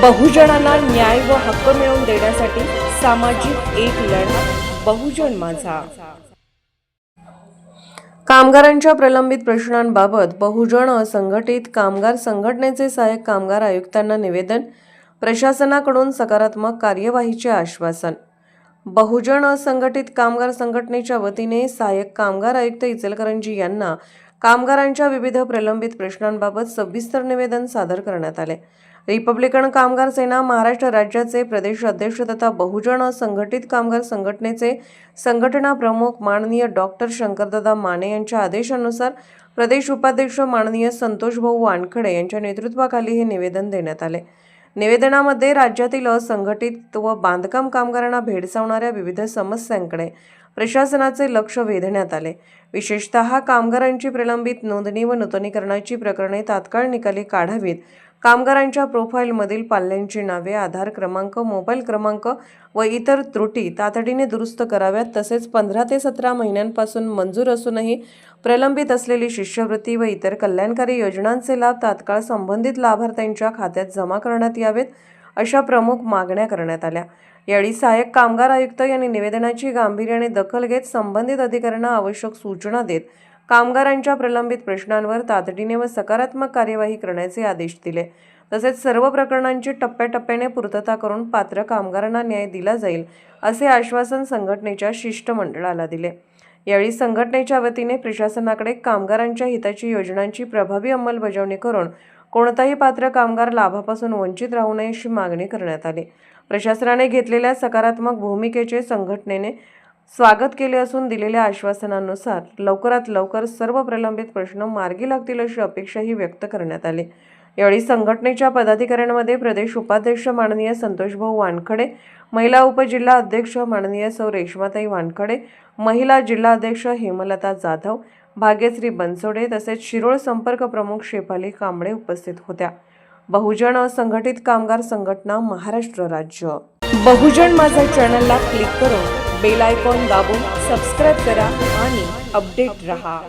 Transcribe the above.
बहुजनांना न्याय व हक्क मिळवून देण्यासाठी सामाजिक एक लढा बहुजन माझा। कामगारांच्या प्रलंबित प्रश्नांबाबत बहुजन असंघटित कामगार संघटनेचे सहाय्यक कामगार आयुक्तांना निवेदन, प्रशासनाकडून सकारात्मक कार्यवाहीचे आश्वासन। बहुजन असंघटित कामगार संघटनेच्या वतीने सहाय्यक कामगार आयुक्त इचलकरंजी यांना कामगारांच्या विविध प्रलंबित प्रश्नांबाबत सविस्तर निवेदन सादर करण्यात आले। रिपब्लिकन कामगार सेना महाराष्ट्र राज्याचे प्रदेश अध्यक्ष तथा बहुजन असंघटित कामगार संघटनेचे संघटना प्रमुख माननीय डॉक्टर शंकरदादा माने यांच्या आदेशानुसार प्रदेश उपाध्यक्ष माननीय संतोषभाऊ वानखडे यांच्या नेतृत्वाखाली हे निवेदन देण्यात आले। निवेदनामध्ये राज्यातील असंघटित व बांधकाम कामगारांना भेडसावणाऱ्या विविध समस्यांकडे प्रशासनाचे लक्ष वेधण्यात आले। विशेषतः कामगारांची प्रलंबित नोंदणी व नूतनीकरणाची प्रकरणे तात्काळ निकाली काढावीत, कामगारांच्या प्रोफाईलमधील पाल्यांची नावे, आधार क्रमांक, मोबाईल क्रमांक व इतर त्रुटी तातडीने दुरुस्त कराव्यात, तसेच 15 ते 17 महिन्यांपासून मंजूर असूनही प्रलंबित असलेली शिष्यवृत्ती व इतर कल्याणकारी योजनांचे लाभ तात्काळ संबंधित लाभार्थ्यांच्या खात्यात जमा करण्यात यावेत, अशा प्रमुख मागण्या करण्यात आल्या। यावेळी सहाय्यक कामगार आयुक्त यांनी निवेदनाची गांभीर्याने दखल घेत संबंधित अधिकाऱ्यांना आवश्यक सूचना देत कामगारांच्या प्रलंबित प्रश्नांवर तातडीने व सकारात्मक कार्यवाही करण्याचे आदेश दिले। तसेच सर्व प्रकरणांची टप्प्याटप्प्याने पूर्तता करून पात्र कामगारांना न्याय दिला जाईल, असे आश्वासन संघटनेच्या शिष्टमंडळाला दिले। यावेळी संघटनेच्या वतीने प्रशासनाकडे कामगारांच्या हिताची योजनांची प्रभावी अंमलबजावणी करून कोणताही पात्र कामगार लाभापासून वंचित राहू नये अशी मागणी करण्यात आली। प्रशासनाने घेतलेल्या सकारात्मक भूमिकेचे संघटनेने स्वागत केले असून दिलेल्या आश्वासनानुसार लवकरात लवकर सर्व प्रलंबित प्रश्न मार्गी लागतील अशी अपेक्षाही व्यक्त करण्यात आली। यावेळी संघटनेच्या पदाधिकाऱ्यांमध्ये प्रदेश उपाध्यक्ष माननीय संतोषभाऊ वानखडे, महिला उपजिल्हा अध्यक्ष माननीय सौ रेश्माताई वानखडे, महिला जिल्हा अध्यक्ष हेमलता जाधव, भाग्यश्री बनसोडे तसेच शिरोळ संपर्क प्रमुख शेफाली कांबळे उपस्थित होत्या। बहुजन असंघटित कामगार संघटना महाराष्ट्र राज्य। बहुजन माझा चॅनलला क्लिक करून बेल आयकॉन दाबून सबस्क्राइब करा आणि अपडेट रहा।